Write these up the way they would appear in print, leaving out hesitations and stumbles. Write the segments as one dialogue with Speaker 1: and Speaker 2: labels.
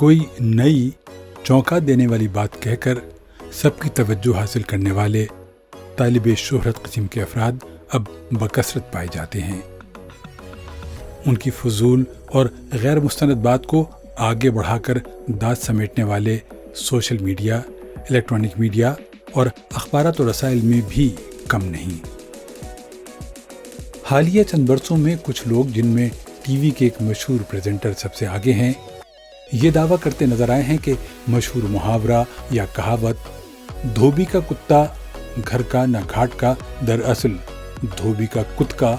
Speaker 1: کوئی نئی چونکا دینے والی بات کہہ کر سب کی توجہ حاصل کرنے والے طالب شہرت قسم کے افراد اب بکثرت پائے جاتے ہیں۔ ان کی فضول اور غیر مستند بات کو آگے بڑھا کر دانت سمیٹنے والے سوشل میڈیا، الیکٹرانک میڈیا اور اخبارات و رسائل میں بھی کم نہیں۔ حالیہ چند برسوں میں کچھ لوگ، جن میں ٹی وی کے ایک مشہور پریزنٹر سب سے آگے ہیں، یہ دعویٰ کرتے نظر آئے ہیں کہ مشہور محاورہ یا کہاوت دھوبی کا کتا گھر کا نہ گھاٹ کا، دراصل دھوبی کا کتا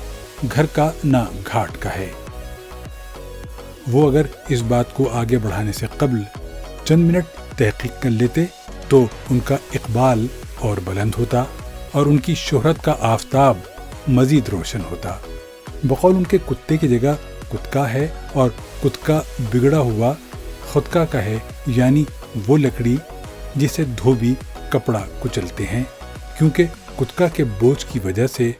Speaker 1: گھر کا نہ گھاٹ کا ہے۔ وہ اگر اس بات کو آگے بڑھانے سے قبل چند منٹ تحقیق کر لیتے تو ان کا اقبال اور بلند ہوتا اور ان کی شہرت کا آفتاب مزید روشن ہوتا۔ بقول ان کے کتے کی جگہ کتکا ہے، اور کتکا بگڑا ہوا خودکا کا ہے، یعنی وہ لکڑی جسے دھوبی کپڑا کچلتے ہیں، کیونکہ کتکا کے بوجھ کی وجہ سے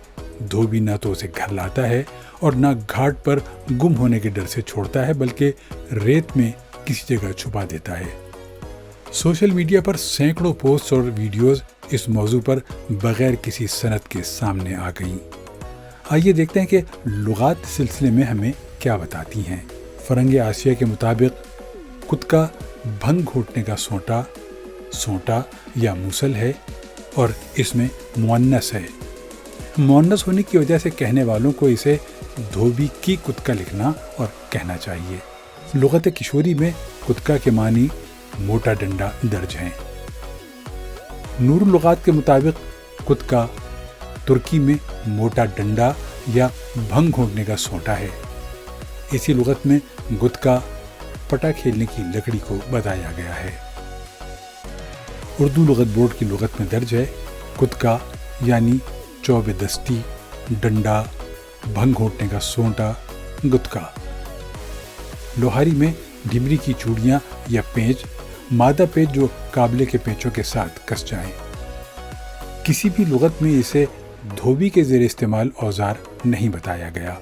Speaker 1: دھوبی نہ تو اسے گھر لاتا ہے اور نہ گھاٹ پر گم ہونے کے ڈر سے چھوڑتا ہے، بلکہ ریت میں کسی جگہ چھپا دیتا ہے۔ سوشل میڈیا پر سینکڑوں پوسٹ اور ویڈیوز اس موضوع پر بغیر کسی سند کے سامنے آ گئیں۔ آئیے دیکھتے ہیں کہ لغات سلسلے میں ہمیں کیا بتاتی ہیں۔ فرنگ آسیہ کے مطابق کتکا بھنگ گھوٹنے کا سونٹا یا موسل ہے، اور اس میں مؤنث ہے۔ مؤنث ہونے کی وجہ سے کہنے والوں کو اسے دھوبی کی کتکا لکھنا اور کہنا چاہیے۔ لغت کشوری میں کتکا کے معنی موٹا ڈنڈا درج ہیں۔ نور اللغات کے مطابق کتکا ترکی میں موٹا ڈنڈا یا بھنگ گھونٹنے کا سونٹا ہے۔ اسی لغت میں گتکا پٹا کھیلنے کی لکڑی کو بتایا گیا ہے۔ اردو لغت بورڈ کی لغت میں درج ہے کتکا یعنی چوب دستی، ڈنڈا، بھنگ گھونٹنے کا سونٹا، گتکا۔ لوہاری میں ڈھمری کی چوڑیاں یا پینچ، مادہ پیچ جو قابلے کے پینچوں کے ساتھ کس جائیں۔ کسی بھی لغت میں اسے دھوبی کے زیر استعمال اوزار نہیں بتایا گیا۔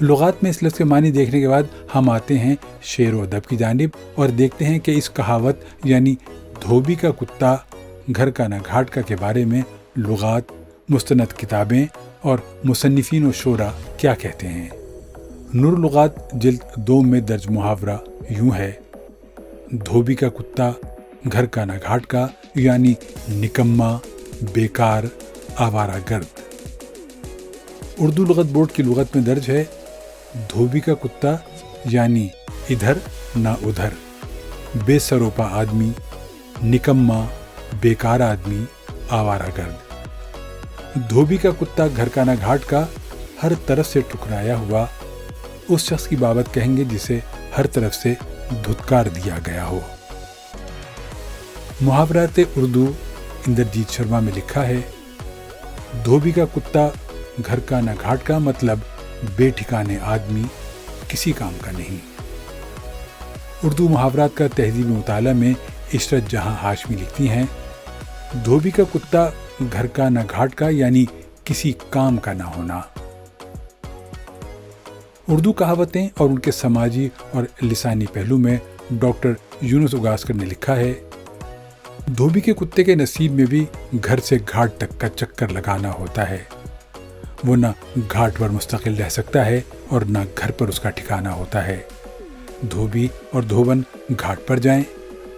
Speaker 1: لغات میں اس لفظ کے معنی دیکھنے کے بعد ہم آتے ہیں شعر و ادب کی جانب اور دیکھتے ہیں کہ اس کہاوت یعنی دھوبی کا کتا گھر کا نہ گھاٹ کا کے بارے میں لغات، مستند کتابیں اور مصنفین و شعراء کیا کہتے ہیں۔ نور لغات جلد 2 میں درج محاورہ یوں ہے: دھوبی کا کتا گھر کا نہ گھاٹ کا، یعنی نکما، بیکار، آوارہ گرد۔ اردو لغت بورڈ کی لغت میں درج ہے دھوبی کا کتا یعنی ادھر نہ ادھر، بے سروپا آدمی، نکما، بیکار آدمی، آوارہ گرد۔ دھوبی کا کتا گھر کا نہ گھاٹ کا، ہر طرف سے ٹکرایا ہوا اس شخص کی بابت کہیں گے جسے ہر طرف سے دھتکار دیا گیا ہو۔ محاورات اردو اندرجیت شرما میں لکھا ہے دھوبی کا کتا گھر کا نہ گھاٹ کا، مطلب بے ٹھکانے آدمی، کسی کام کا نہیں۔ اردو محاورات کا تہذیبی مطالعہ میں عشرت جہاں ہاشمی لکھتی ہیں دھوبی کا کتا گھر کا نہ گھاٹ کا، یعنی کسی کام کا نہ ہونا۔ اردو کہاوتیں اور ان کے سماجی اور لسانی پہلو میں ڈاکٹر یونس اگاسکر نے لکھا ہے دھوبی کے کتے کے نصیب میں بھی گھر سے گھاٹ تک کا چکر لگانا ہوتا ہے۔ وہ نہ گھاٹ پر مستقل رہ سکتا ہے اور نہ گھر پر اس کا ٹھکانہ ہوتا ہے۔ دھوبی اور دھوبن گھاٹ پر جائیں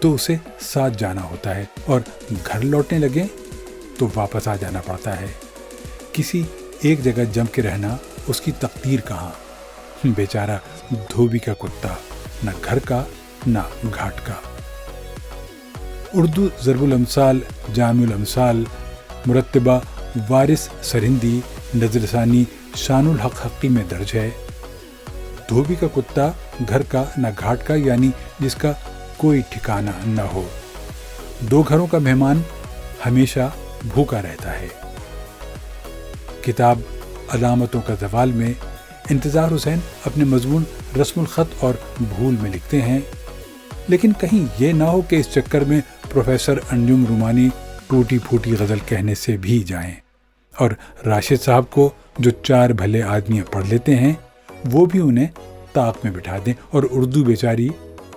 Speaker 1: تو اسے ساتھ جانا ہوتا ہے، اور گھر لوٹنے لگیں تو واپس آ جانا پڑتا ہے۔ کسی ایک جگہ جم کے رہنا اس کی تقدیر کہاں۔ بیچارہ دھوبی کا کتا، نہ گھر کا نہ گھاٹ کا۔ اردو ضرب الامثال، جامع الامثال، مرتبہ وارث سرہندی، نظرثانی شان الحق حقی میں درج ہے دھوبی کا کتا گھر کا نہ گھاٹ کا، یعنی جس کا کوئی ٹھکانہ نہ ہو۔ 2 گھروں کا مہمان ہمیشہ بھوکا رہتا ہے۔ کتاب علامتوں کا زوال میں انتظار حسین اپنے مضمون رسم الخط اور بھول میں لکھتے ہیں لیکن کہیں یہ نہ ہو کہ اس چکر میں پروفیسر انجم رومانی ٹوٹی پھوٹی غزل کہنے سے بھی جائیں، اور راشد صاحب کو جو 4 بھلے آدمی پڑھ لیتے ہیں وہ بھی انہیں طاق میں بٹھا دیں اور اردو بیچاری